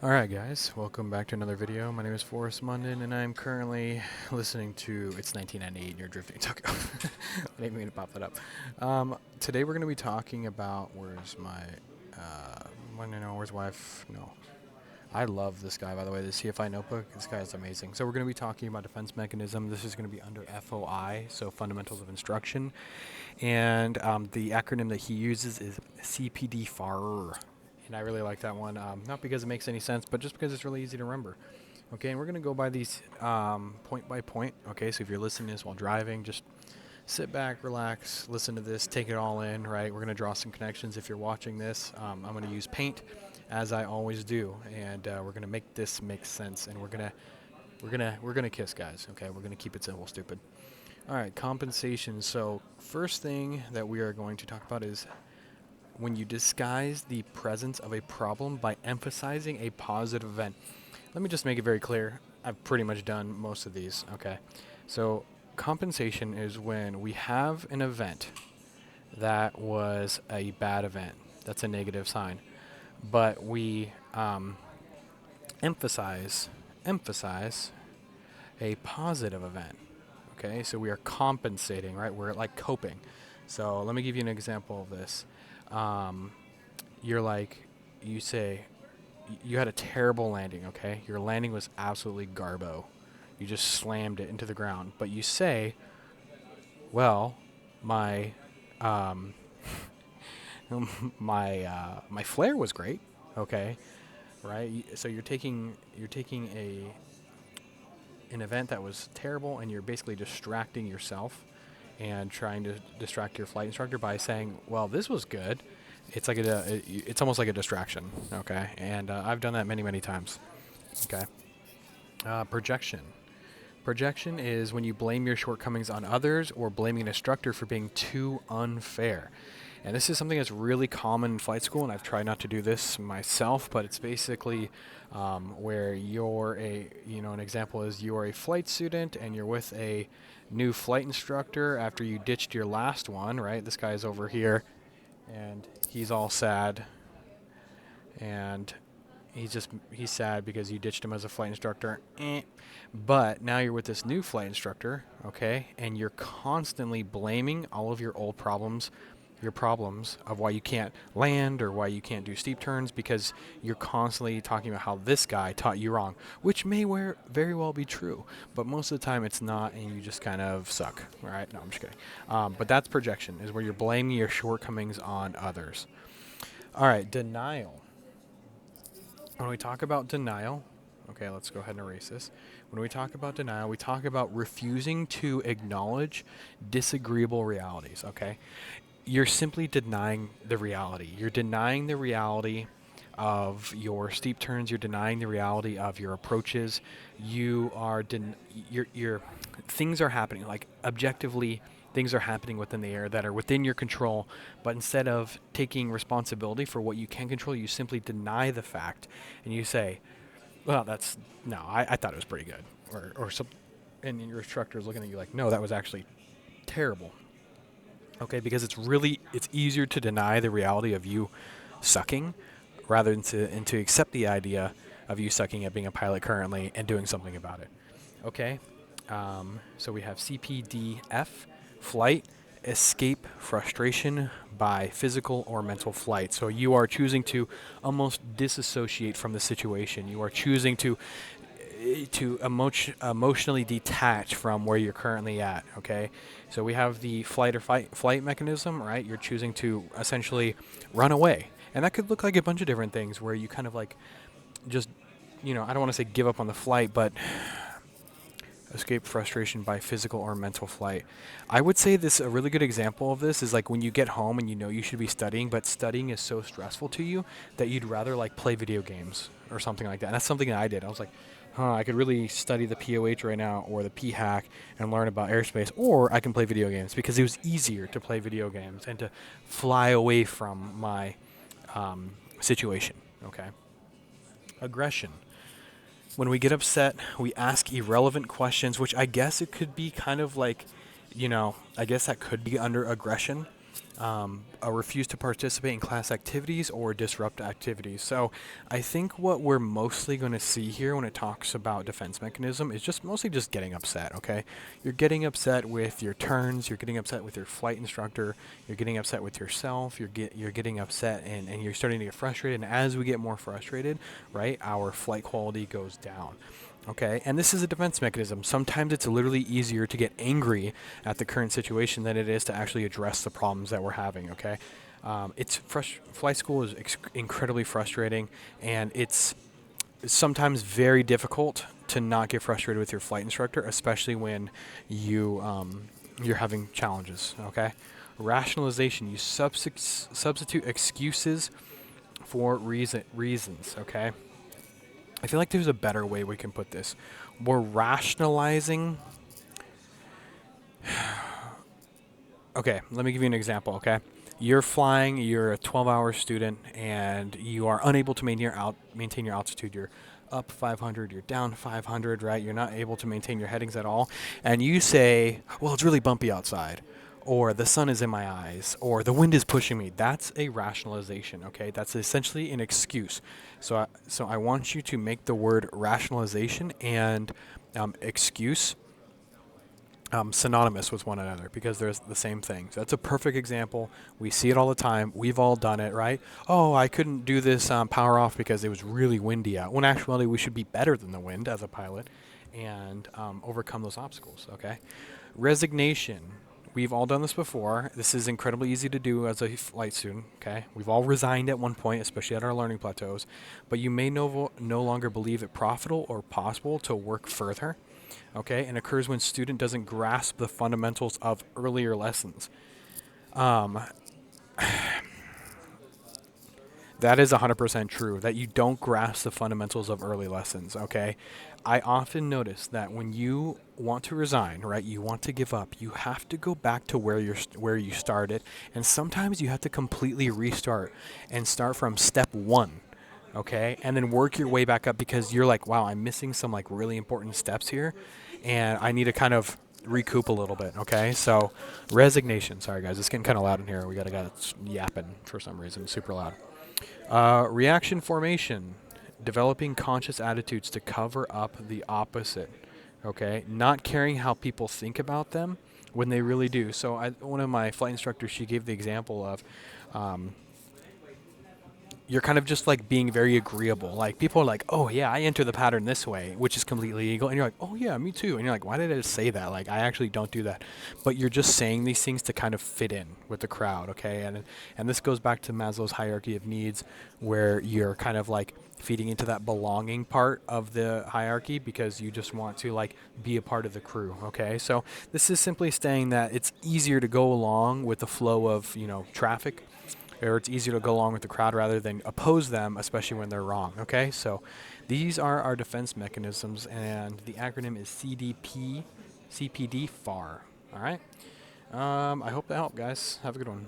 Alright guys, welcome back to another video. My name is Forrest Munden and I'm currently listening to It's 1998 and You're Drifting Tokyo. I didn't mean to pop that up. Today we're going to be talking about, where's my, where's wife? No. I love this guy, by the way, the CFI notebook. This guy is amazing. So we're going to be talking about defense mechanism. This is going to be under FOI, so Fundamentals of Instruction. And the acronym that he uses is CPD-FAR. And I really like that one, not because it makes any sense, but just because it's really easy to remember. Okay, and we're going to go by these point by point. Okay, so if you're listening to this while driving, just sit back, relax, listen to this, take it all in, right? We're going to draw some connections. If you're watching this, I'm going to use paint, as I always do, and we're going to make this make sense, and we're going to kiss, guys, okay? We're going to keep it simple, stupid. All right, compensation. So first thing that we are going to talk about is when you disguise the presence of a problem by emphasizing a positive event. Let me just make it very clear. I've pretty much done most of these, okay? So compensation is when we have an event that was a bad event. That's a negative sign. But we emphasize a positive event, okay? So we are compensating, right? We're like coping. So let me give you an example of this. You say, you had a terrible landing, okay? Your landing was absolutely garbo. You just slammed it into the ground. But you say, well, my my flare was great, okay? Right? So you're taking an event that was terrible and you're basically distracting yourself and trying to distract your flight instructor by saying, well, this was good. It's like it's almost like a distraction, okay? And I've done that many times, okay? Projection. Projection is when you blame your shortcomings on others or blaming an instructor for being too unfair. And this is something that's really common in flight school, and I've tried not to do this myself, but it's basically where an example is you're a flight student and you're with a new flight instructor after you ditched your last one, right? This guy's over here, and he's all sad, and he's sad because you ditched him as a flight instructor. But now you're with this new flight instructor, okay, and you're constantly blaming all of your old problems, your problems of why you can't land or why you can't do steep turns, because you're constantly talking about how this guy taught you wrong, which may very well be true, but most of the time it's not, and you just kind of suck, right? No, I'm just kidding. But that's projection, is where you're blaming your shortcomings on others. All right, denial. When we talk about denial, okay, let's go ahead and erase this. When we talk about denial, we talk about refusing to acknowledge disagreeable realities, okay? You're simply denying the reality. You're denying the reality of your steep turns. You're denying the reality of your approaches. You are your things are happening, like objectively things are happening within the air that are within your control, but instead of taking responsibility for what you can control, you simply deny the fact and you say, well, I thought it was pretty good, or some, and your instructor is looking at you like, no, that was actually terrible. Okay, because it's easier to deny the reality of you sucking rather than to accept the idea of you sucking at being a pilot currently and doing something about it. Okay, so we have CPDF, flight, escape frustration by physical or mental flight. So you are choosing to almost disassociate from the situation. You are choosing to emotionally detach from where you're currently at, okay? So we have the flight or flight mechanism, right? You're choosing to essentially run away. And that could look like a bunch of different things where you kind of like just, I don't want to say give up on the flight, but escape frustration by physical or mental flight. I would say a really good example of this is like when you get home and you know you should be studying, but studying is so stressful to you that you'd rather like play video games or something like that. And that's something that I did. I was like, I could really study the POH right now or the PHAC and learn about airspace, or I can play video games, because it was easier to play video games and to fly away from my situation, okay? Aggression. When we get upset, we ask irrelevant questions, which I guess it could be kind of like, I guess that could be under aggression. refuse to participate in class activities or disrupt activities. So I think what we're mostly going to see here when it talks about defense mechanism is just mostly just getting upset, okay? You're getting upset with your turns, you're getting upset with your flight instructor, you're getting upset with yourself, you're getting upset and you're starting to get frustrated. And as we get more frustrated, right, our flight quality goes down. Okay, and this is a defense mechanism. Sometimes it's literally easier to get angry at the current situation than it is to actually address the problems that we're having. Okay, flight school is incredibly frustrating, and it's sometimes very difficult to not get frustrated with your flight instructor, especially when you're having challenges. Okay, rationalization. You substitute excuses for reasons. Okay. I feel like there's a better way we can put this. We're rationalizing. Okay, let me give you an example, okay? You're flying, you're a 12-hour student, and you are unable to maintain your altitude. You're up 500, you're down 500, right? You're not able to maintain your headings at all. And you say, well, it's really bumpy outside, or the sun is in my eyes, or the wind is pushing me. That's a rationalization, okay? That's essentially an excuse. So I want you to make the word rationalization and excuse synonymous with one another, because there's the same thing. So that's a perfect example. We see it all the time. We've all done it, right? Oh, I couldn't do this power off because it was really windy out. When in actuality, we should be better than the wind as a pilot and overcome those obstacles, okay? Resignation. We've all done this before. This is incredibly easy to do as a flight student, okay? We've all resigned at one point, especially at our learning plateaus, but you may no longer believe it profitable or possible to work further, okay? And occurs when student doesn't grasp the fundamentals of earlier lessons. That is 100% true, that you don't grasp the fundamentals of early lessons, okay? I often notice that when you want to resign, right, you want to give up, you have to go back to where you started, and sometimes you have to completely restart and start from step one, okay? And then work your way back up, because you're like, wow, I'm missing some like really important steps here, and I need to kind of recoup a little bit, okay? So resignation. Sorry guys, it's getting kind of loud in here. We got a guy that's yapping for some reason, super loud. Reaction formation, developing conscious attitudes to cover up the opposite, okay? Not caring how people think about them when they really do. So one of my flight instructors, she gave the example of you're kind of just like being very agreeable. Like people are like, oh yeah, I enter the pattern this way, which is completely legal. And you're like, oh yeah, me too. And you're like, why did I just say that? Like I actually don't do that. But you're just saying these things to kind of fit in with the crowd, okay? And this goes back to Maslow's hierarchy of needs, where you're kind of like feeding into that belonging part of the hierarchy because you just want to like be a part of the crew, okay? So this is simply saying that it's easier to go along with the flow of, traffic, or it's easier to go along with the crowd rather than oppose them, especially when they're wrong, okay? So these are our defense mechanisms, and the acronym is CPD FAR, all right? I hope that helped, guys. Have a good one.